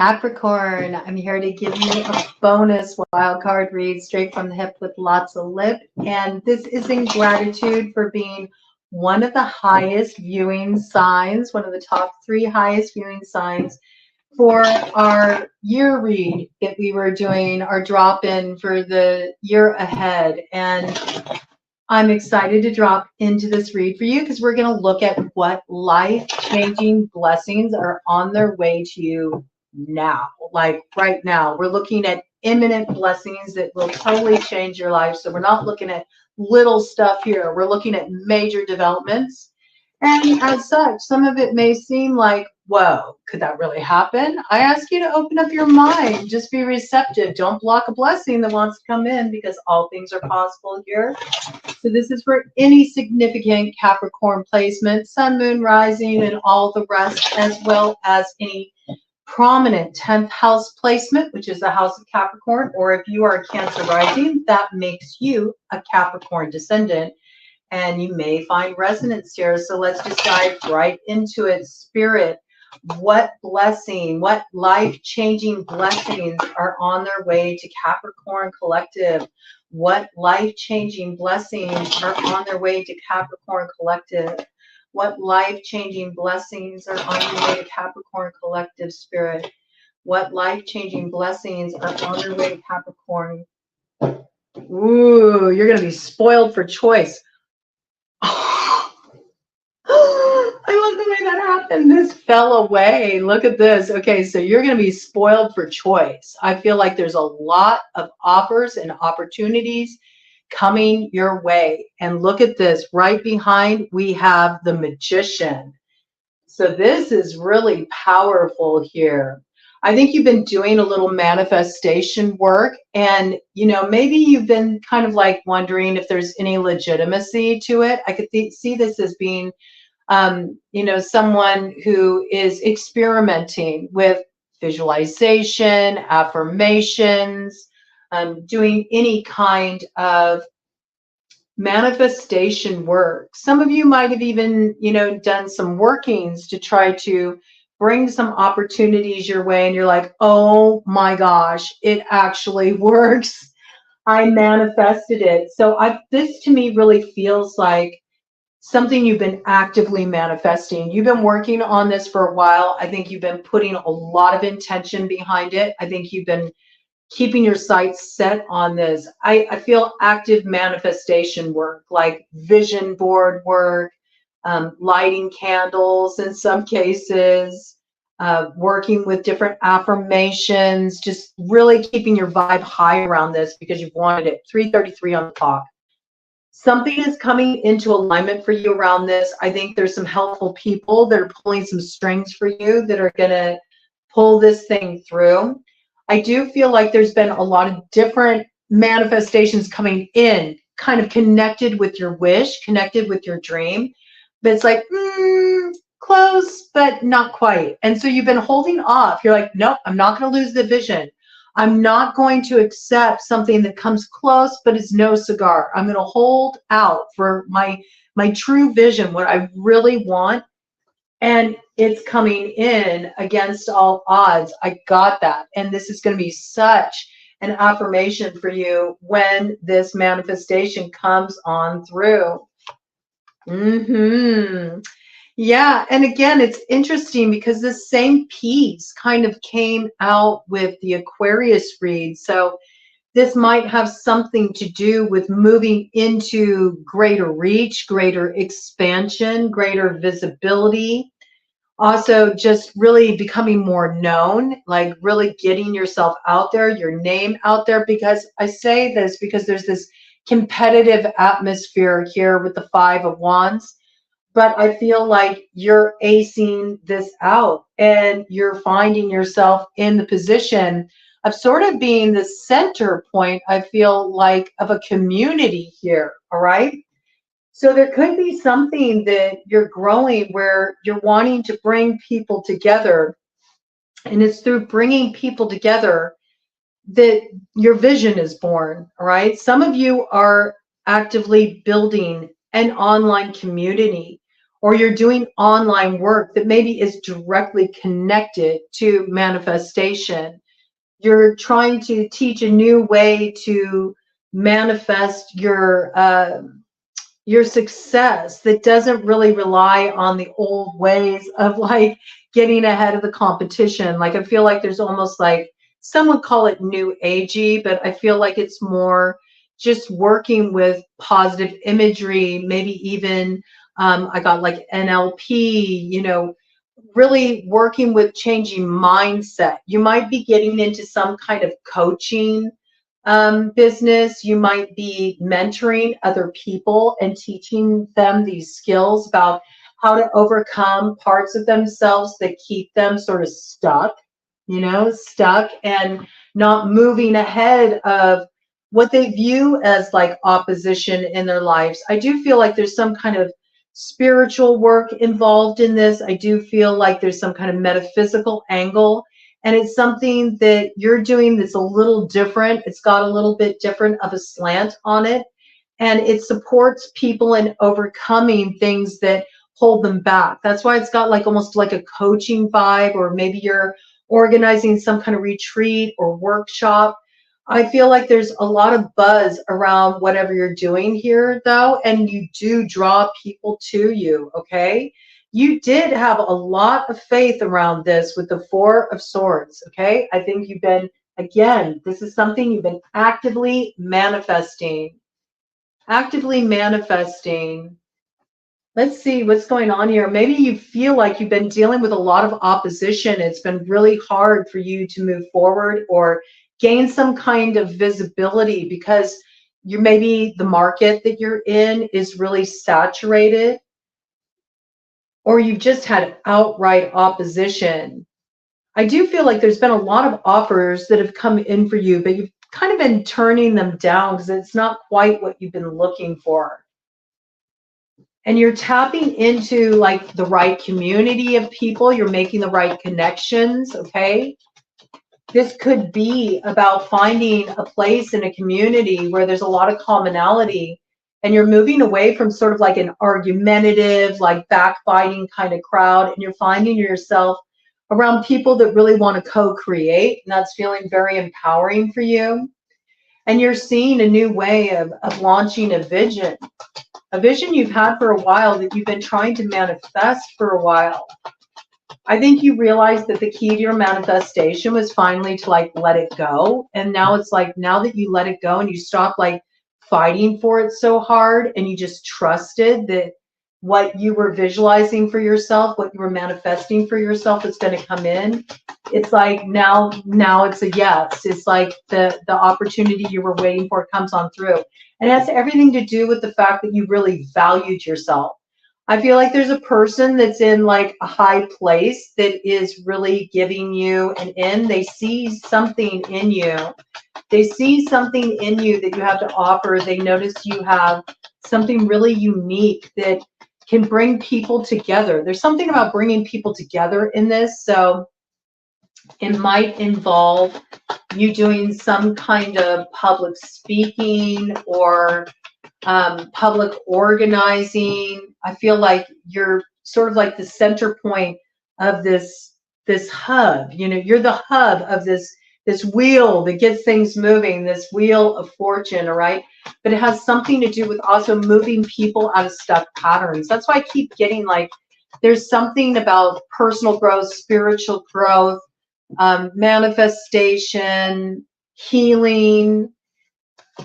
Capricorn, I'm here to give you a bonus wild card read straight from the hip with lots of lip. And this is in gratitude for being one of the highest viewing signs, one of the top 3 highest viewing signs for our year read that we were doing, our drop-in for the year ahead. And I'm excited to drop into this read for you because we're going to look at what life-changing blessings are on their way to you now, like right now. We're looking at imminent blessings that will totally change your life. So we're not looking at little stuff here. We're looking at major developments. And as such, some of it may seem like, whoa, could that really happen? I ask you to open up your mind. Just be receptive. Don't block a blessing that wants to come in, because all things are possible here. So this is for any significant Capricorn placement, sun, moon, rising, and all the rest, as well as any prominent 10th house placement, which is the house of Capricorn. Or if you are a Cancer rising, that makes you a Capricorn descendant. And you may find resonance here. So let's just dive right into it. Spirit, what blessing, what life-changing blessings are on their way to Capricorn Collective? What life-changing blessings are on their way to Capricorn Collective? What life-changing blessings are on their way to Capricorn Collective, Spirit? What life-changing blessings are on their way to Capricorn? Ooh, you're going to be spoiled for choice. I love the way that happened. This fell away. Look at this. Okay, so you're going to be spoiled for choice. I feel like there's a lot of offers and opportunities coming your way. And look at this. Right behind, we have the Magician. So this is really powerful here. I think you've been doing a little manifestation work, and maybe you've been kind of like wondering if there's any legitimacy to it. I could see this as being someone who is experimenting with visualization, affirmations, doing any kind of manifestation work. Some of you might have even done some workings to try to bring some opportunities your way, and you're like, oh my gosh, it actually works. I manifested it. So this to me really feels like something you've been actively manifesting. You've been working on this for a while. I think you've been putting a lot of intention behind it. I think you've been keeping your sights set on this. I feel active manifestation work, like vision board work, lighting candles in some cases, working with different affirmations, just really keeping your vibe high around this because you've wanted it. 333 on the clock. Something is coming into alignment for you around this. I think there's some helpful people that are pulling some strings for you that are going to pull this thing through. I do feel like there's been a lot of different manifestations coming in, kind of connected with your wish, connected with your dream. But it's like, close, but not quite. And so you've been holding off. You're like, nope, I'm not going to lose the vision. I'm not going to accept something that comes close, but is no cigar. I'm going to hold out for my true vision, what I really want. And it's coming in against all odds. I got that. And this is going to be such an affirmation for you when this manifestation comes on through. Yeah, and again, it's interesting because this same piece kind of came out with the Aquarius read. So this might have something to do with moving into greater reach, greater expansion, greater visibility. Also, just really becoming more known, like really getting yourself out there, your name out there. Because I say this because there's this competitive atmosphere here with the 5 of Wands. But I feel like you're acing this out and you're finding yourself in the position of sort of being the center point, I feel like, of a community here, all right? So there could be something that you're growing where you're wanting to bring people together, and it's through bringing people together that your vision is born, all right? Some of you are actively building an online community, or you're doing online work that maybe is directly connected to manifestation. You're trying to teach a new way to manifest your success that doesn't really rely on the old ways of like getting ahead of the competition. Like I feel like there's almost like, some would call it new agey, but I feel like it's more just working with positive imagery, maybe even I got like NLP, you know, really working with changing mindset. You might be getting into some kind of coaching business. You might be mentoring other people and teaching them these skills about how to overcome parts of themselves that keep them sort of stuck, you know, stuck and not moving ahead of what they view as like opposition in their lives. I do feel like there's some kind of spiritual work involved in this. I do feel like there's some kind of metaphysical angle, and it's something that you're doing that's a little different. It's got a little bit different of a slant on it, and it supports people in overcoming things that hold them back. That's why it's got like almost like a coaching vibe, or maybe you're organizing some kind of retreat or workshop. I feel like there's a lot of buzz around whatever you're doing here, though, and you do draw people to you, okay? You did have a lot of faith around this with the Four of Swords, okay? I think you've been, again, this is something you've been actively manifesting. Actively manifesting. Let's see what's going on here. Maybe you feel like you've been dealing with a lot of opposition. It's been really hard for you to move forward or gain some kind of visibility because you maybe the market that you're in is really saturated, or you've just had outright opposition. I do feel like there's been a lot of offers that have come in for you, but you've kind of been turning them down because it's not quite what you've been looking for. And you're tapping into like the right community of people. You're making the right connections, okay? This could be about finding a place in a community where there's a lot of commonality, and you're moving away from sort of like an argumentative, like backbiting kind of crowd, and you're finding yourself around people that really want to co-create, and that's feeling very empowering for you. And you're seeing a new way of launching a vision you've had for a while, that you've been trying to manifest for a while. I think you realized that the key to your manifestation was finally to like let it go. And now it's like, now that you let it go and you stop like fighting for it so hard, and you just trusted that what you were visualizing for yourself, what you were manifesting for yourself is going to come in. It's like now it's a yes. It's like the opportunity you were waiting for comes on through. And it has everything to do with the fact that you really valued yourself. I feel like there's a person that's in like a high place that is really giving you an in. They see something in you. They see something in you that you have to offer. They notice you have something really unique that can bring people together. There's something about bringing people together in this. So it might involve you doing some kind of public speaking or public organizing. I feel like you're sort of like the center point of this hub. You know, you're the hub of this wheel that gets things moving, this wheel of fortune, all right? But it has something to do with also moving people out of stuck patterns. That's why I keep getting like, there's something about personal growth, spiritual growth, manifestation, healing,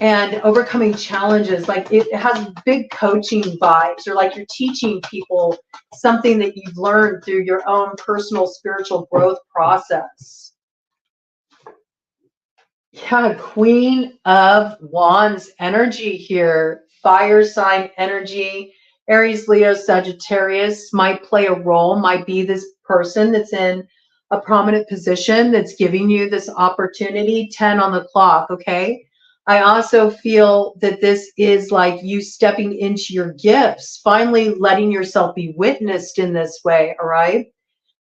and overcoming challenges. Like it has big coaching vibes, or like you're teaching people something that you've learned through your own personal spiritual growth process. Yeah, Queen of Wands energy here. Fire sign energy. Aries, Leo, Sagittarius might play a role, might be this person that's in a prominent position that's giving you this opportunity. 10 on the clock, okay? I also feel that this is like you stepping into your gifts, finally letting yourself be witnessed in this way, all right?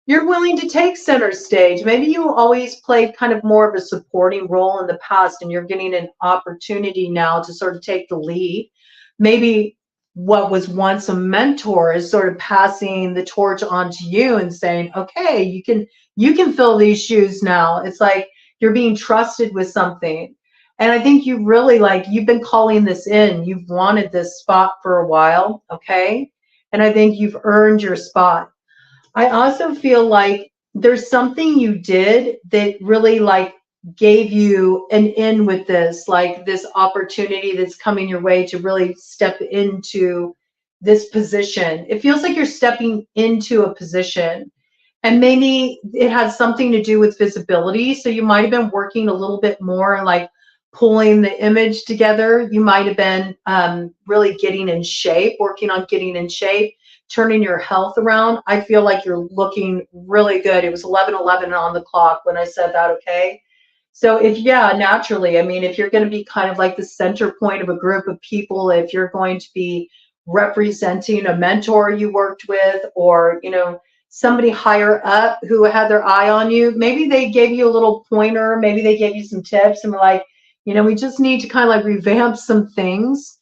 You're willing to take center stage. Maybe you always played kind of more of a supporting role in the past, and you're getting an opportunity now to sort of take the lead. Maybe what was once a mentor is sort of passing the torch on to you and saying, okay, you can fill these shoes now. It's like you're being trusted with something. And I think you really, like, you've been calling this in. You've wanted this spot for a while, okay? And I think you've earned your spot. I also feel like there's something you did that really, like, gave you an in with this, like this opportunity that's coming your way to really step into this position. It feels like you're stepping into a position, and maybe it has something to do with visibility. So you might have been working a little bit more, like pulling the image together. You might have been really getting in shape, working on getting in shape, turning your health around. I feel like you're looking really good. It was 11:11 on the clock when I said that, okay? So if, yeah, naturally, I mean, if you're going to be kind of like the center point of a group of people, if you're going to be representing a mentor you worked with, or, you know, somebody higher up who had their eye on you, maybe they gave you a little pointer, maybe they gave you some tips and were like, you know, we just need to kind of like revamp some things.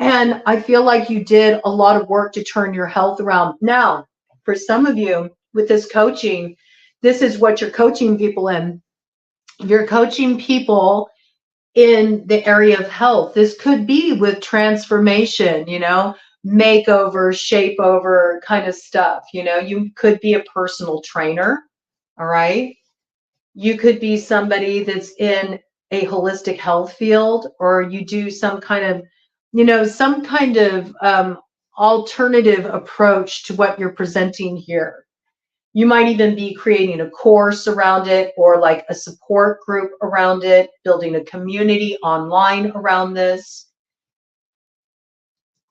And I feel like you did a lot of work to turn your health around. Now, for some of you with this coaching, this is what you're coaching people in. You're coaching people in the area of health. This could be with transformation, you know, makeover, shape over kind of stuff. You know, you could be a personal trainer. All right. You could be somebody that's in a holistic health field, or you do some kind of, you know, some kind of alternative approach to what you're presenting here. You might even be creating a course around it, or like a support group around it, building a community online around this.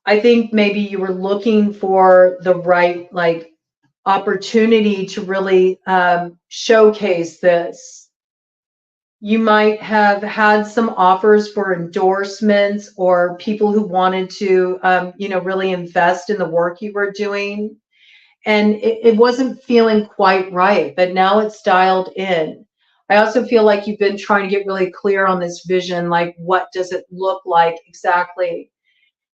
I think maybe you were looking for the right, like, opportunity to really showcase this. You might have had some offers for endorsements, or people who wanted to, you know, really invest in the work you were doing. And it wasn't feeling quite right, but now it's dialed in. I also feel like you've been trying to get really clear on this vision, like, what does it look like exactly?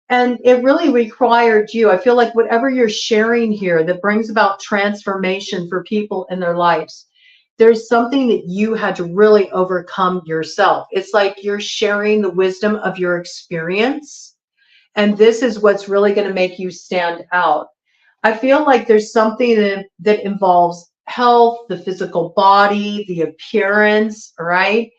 And it really required you. I feel like whatever you're sharing here that brings about transformation for people in their lives, there's something that you had to really overcome yourself. It's like you're sharing the wisdom of your experience, and this is what's really going to make you stand out. I feel like there's something that involves health, the physical body, the appearance, right?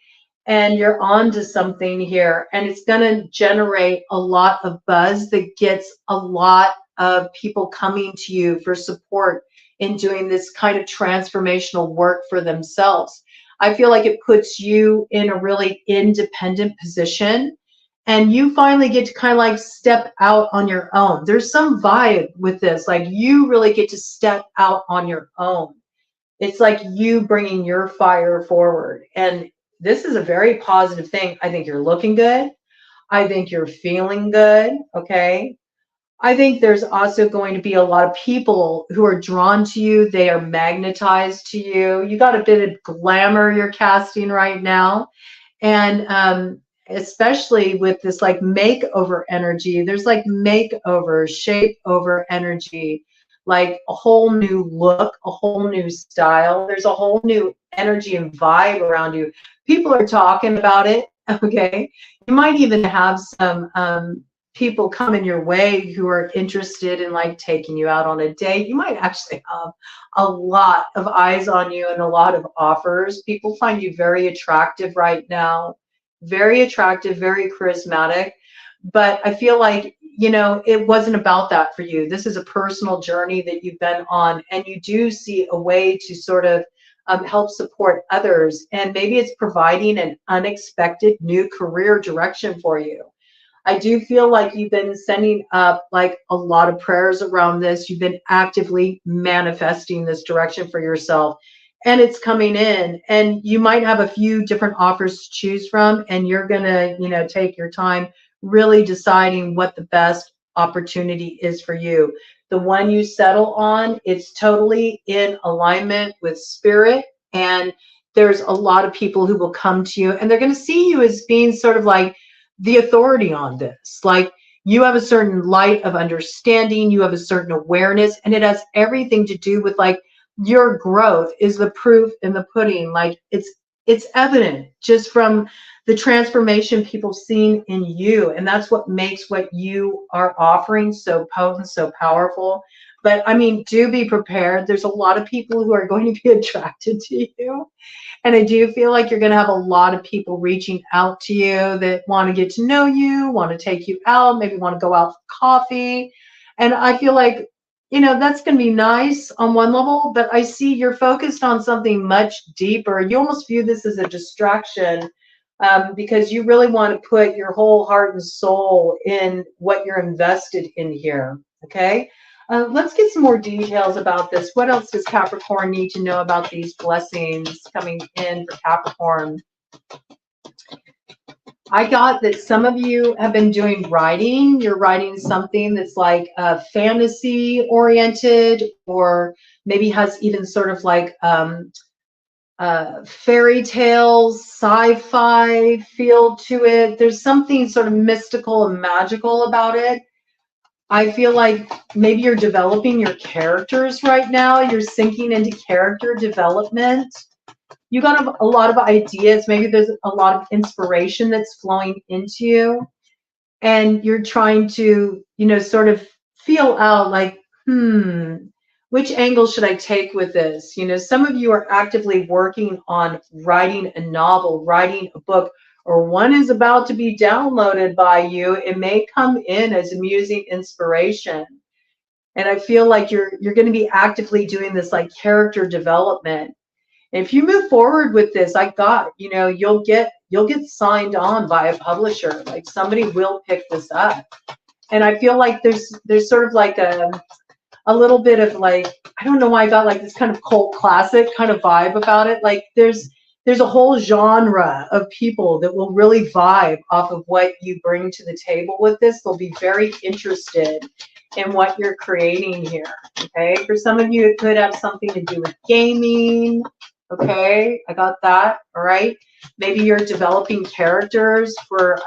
And you're on to something here, and it's going to generate a lot of buzz that gets a lot of people coming to you for support in doing this kind of transformational work for themselves. I feel like it puts you in a really independent position, and you finally get to kind of like step out on your own. There's some vibe with this, like you really get to step out on your own. It's like you bringing your fire forward, and this is a very positive thing. I think you're looking good. I think you're feeling good. Okay. I think there's also going to be a lot of people who are drawn to you. They are magnetized to you. You got a bit of glamour you're casting right now. And especially with this like makeover energy, there's like makeover, shape over energy, like a whole new look, a whole new style. There's a whole new energy and vibe around you. People are talking about it. Okay. You might even have some people coming your way who are interested in like taking you out on a date. You might actually have a lot of eyes on you and a lot of offers. People find you very attractive right now, very attractive, very charismatic. But I feel like, you know, it wasn't about that for you. This is a personal journey that you've been on, and you do see a way to sort of help support others. And maybe it's providing an unexpected new career direction for you. I do feel like you've been sending up like a lot of prayers around this. You've been actively manifesting this direction for yourself, and it's coming in. And you might have a few different offers to choose from, and you're going to, you know, take your time really deciding what the best opportunity is for you. The one you settle on, it's totally in alignment with spirit. And there's a lot of people who will come to you, and they're going to see you as being sort of like the authority on this. Like, You have a certain light of understanding, you have a certain awareness, and it has everything to do with like your growth is the proof in the pudding. Like it's evident just from the transformation people seen in you, and that's what makes what you are offering so potent, so powerful. But I mean, do be prepared. There's a lot of people who are going to be attracted to you. And I do feel like you're going to have a lot of people reaching out to you that want to get to know you, want to take you out, maybe want to go out for coffee. And I feel like, you know, that's going to be nice on one level, but I see you're focused on something much deeper. You almost view this as a distraction, because you really want to put your whole heart and soul in what you're invested in here. Okay. Let's get some more details about this. What else does Capricorn need to know about these blessings coming in for Capricorn? I got that some of you have been doing writing. You're writing something that's like fantasy oriented, or maybe has even sort of like fairy tales, sci-fi feel to it. There's something sort of mystical and magical about it. I feel like maybe you're developing your characters right now. You're sinking into character development. You got a lot of ideas. Maybe there's a lot of inspiration that's flowing into you. And you're trying to, you know, sort of feel out like, which angle should I take with this? You know, some of you are actively working on writing a novel, writing a book, or one is about to be downloaded by you. It may come in as amusing inspiration. And I feel like you're going to be actively doing this like character development. And if you move forward with this, you know, you'll get signed on by a publisher. Like somebody will pick this up. And I feel like there's sort of like a little bit of like, I don't know why I got like this kind of cult classic kind of vibe about it. Like there's a whole genre of people that will really vibe off of what you bring to the table with this. They'll be very interested in what you're creating here. Okay. For some of you, it could have something to do with gaming. Okay. I got that. All right. Maybe you're developing characters for,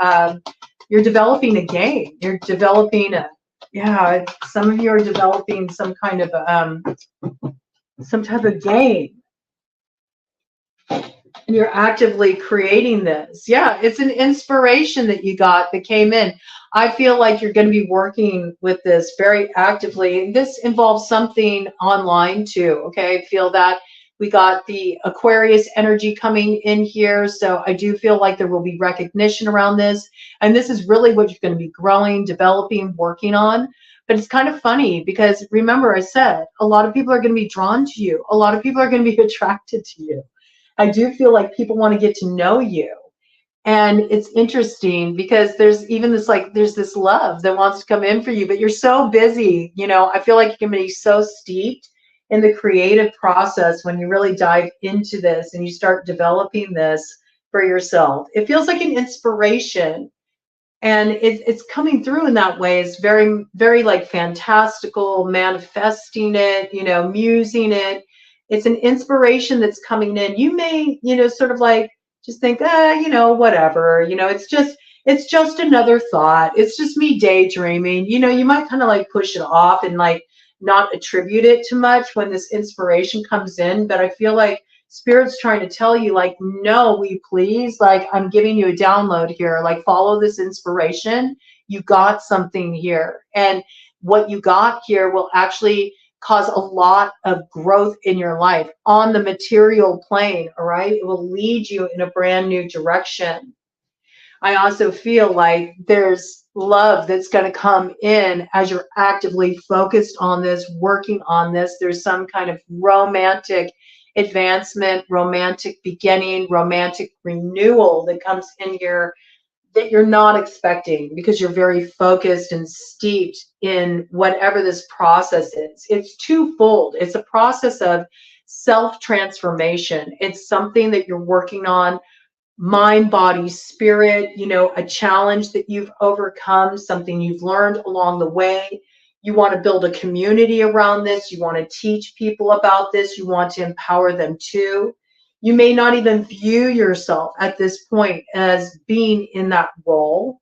you're developing a game. You're developing some of you are developing some kind of some type of game, and you're actively creating this. Yeah, it's an inspiration that you got that came in. I feel like you're going to be working with this very actively. This involves something online too. Okay, I feel that we got the Aquarius energy coming in here, so I do feel like there will be recognition around this, and this is really what you're going to be growing, developing, working on. But it's kind of funny because remember I said a lot of people are going to be drawn to you. A lot of people are going to be attracted to you. I do feel like people want to get to know you. And it's interesting because there's even this, like, there's this love that wants to come in for you, but you're so busy. You know, I feel like you can be so steeped in the creative process when you really dive into this and you start developing this for yourself. It feels like an inspiration. And it's coming through in that way. It's very, very like fantastical, manifesting it, you know, musing it. It's an inspiration that's coming in. You may, you know, sort of like just think, you know, whatever, you know, it's just another thought. It's just me daydreaming. You know, you might kind of like push it off and like not attribute it too much when this inspiration comes in. But I feel like Spirit's trying to tell you, like, no, will you please? Like, I'm giving you a download here. Like, follow this inspiration. You got something here. And what you got here will actually cause a lot of growth in your life on the material plane, all right? It will lead you in a brand new direction. I also feel like there's love that's going to come in as you're actively focused on this, working on this. There's some kind of romantic advancement, romantic beginning, romantic renewal that comes in here that you're not expecting because you're very focused and steeped in whatever this process is. It's twofold. It's a process of self-transformation. It's something that you're working on, mind, body, spirit, you know, a challenge that you've overcome, something you've learned along the way. You want to build a community around this. You want to teach people about this. You want to empower them too. You may not even view yourself at this point as being in that role,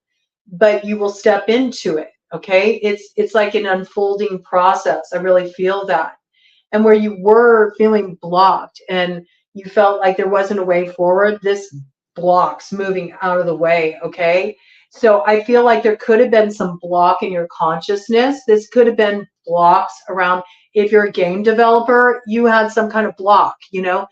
but you will step into it. Okay. It's like an unfolding process. I really feel that. And where you were feeling blocked and you felt like there wasn't a way forward, this blocks moving out of the way. Okay. So I feel like there could have been some block in your consciousness. This could have been blocks around, if you're a game developer, you had some kind of block, you know,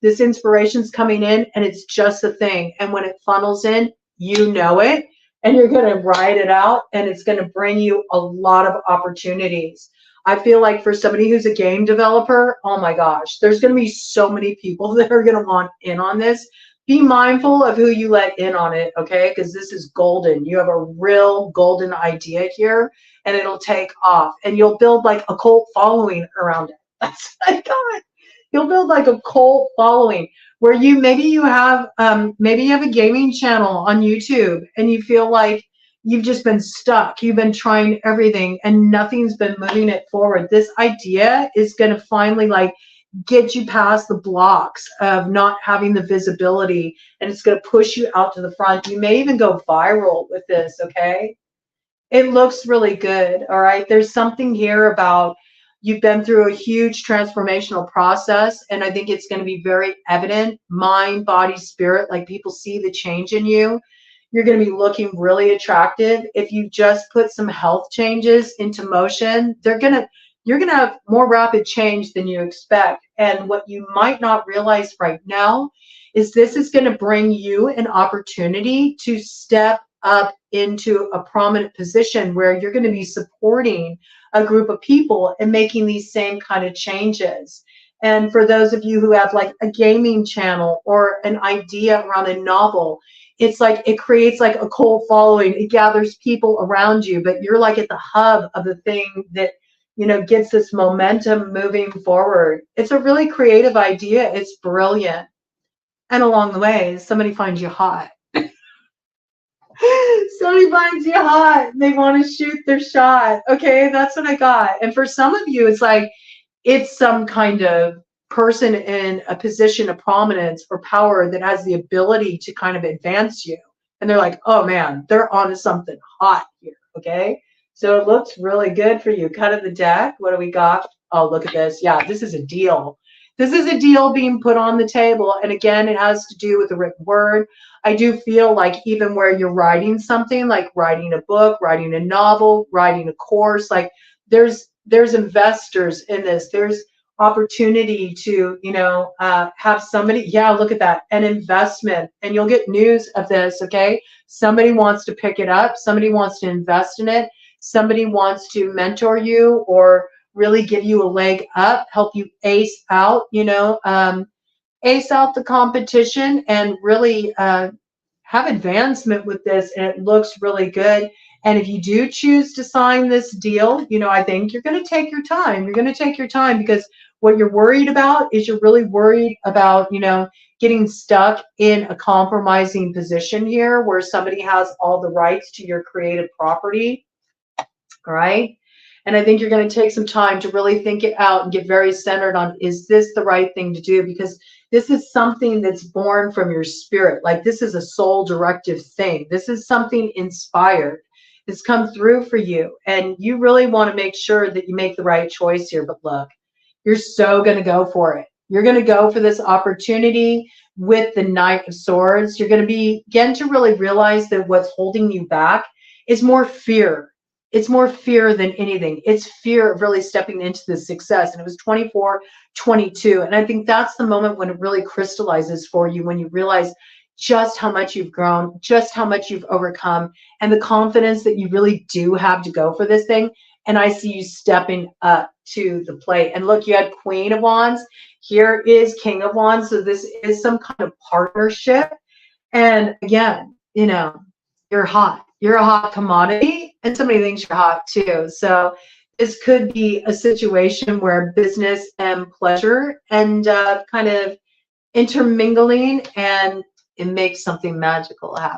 this inspiration's coming in and it's just a thing. And when it funnels in, you know it, and you're going to ride it out, and it's going to bring you a lot of opportunities. I feel like for somebody who's a game developer, oh my gosh, there's going to be so many people that are going to want in on this. Be mindful of who you let in on it, okay? Because this is golden. You have a real golden idea here, and it'll take off. And you'll build like a cult following around it. That's my God. You'll build like a cult following where maybe you have a gaming channel on YouTube, and you feel like you've just been stuck. You've been trying everything and nothing's been moving it forward. This idea is going to finally like get you past the blocks of not having the visibility, and it's going to push you out to the front. You may even go viral with this, okay? It looks really good, all right? There's something here about you've been through a huge transformational process, and I think it's going to be very evident, mind, body, spirit, like people see the change in you. You're going to be looking really attractive. If you just put some health changes into motion, you're going to have more rapid change than you expect. And what you might not realize right now is this is going to bring you an opportunity to step up into a prominent position where you're going to be supporting a group of people and making these same kind of changes. And for those of you who have like a gaming channel or an idea around a novel, it's like it creates like a cult following. It gathers people around you, but you're like at the hub of the thing that, you know, gets this momentum moving forward. It's a really creative idea. It's brilliant. And along the way, somebody finds you hot. Somebody finds you hot. They want to shoot their shot. Okay, that's what I got. And for some of you, it's like it's some kind of person in a position of prominence or power that has the ability to kind of advance you. And they're like, oh man, they're onto something hot here. Okay, so it looks really good for you. Cut of the deck. What do we got? Oh, look at this. Yeah, this is a deal. This is a deal being put on the table. And again, it has to do with the written word. I do feel like even where you're writing something, like writing a book, writing a novel, writing a course, like there's investors in this. There's opportunity to, you know, have somebody, yeah, look at that, an investment, and you'll get news of this, okay? Somebody wants to pick it up. Somebody wants to invest in it. Somebody wants to mentor you or really give you a leg up, help you ace out, you know, ace out the competition and really have advancement with this. And it looks really good. And if you do choose to sign this deal, you know, I think you're going to take your time. You're going to take your time because what you're worried about is you're really worried about, you know, getting stuck in a compromising position here where somebody has all the rights to your creative property. All right. And I think you're going to take some time to really think it out and get very centered on, is this the right thing to do? Because this is something that's born from your spirit. Like this is a soul directive thing. This is something inspired. It's come through for you. And you really want to make sure that you make the right choice here. But look, you're so going to go for it. You're going to go for this opportunity with the Knight of Swords. You're going to begin to really realize that what's holding you back is more fear. It's more fear than anything. It's fear of really stepping into the success. And it was 24, 22. And I think that's the moment when it really crystallizes for you, when you realize just how much you've grown, just how much you've overcome, and the confidence that you really do have to go for this thing. And I see you stepping up to the plate. And look, you had Queen of Wands. Here is King of Wands. So this is some kind of partnership. And again, you know, you're hot. You're a hot commodity, and somebody thinks you're hot too. So this could be a situation where business and pleasure and kind of intermingling, and it makes something magical happen.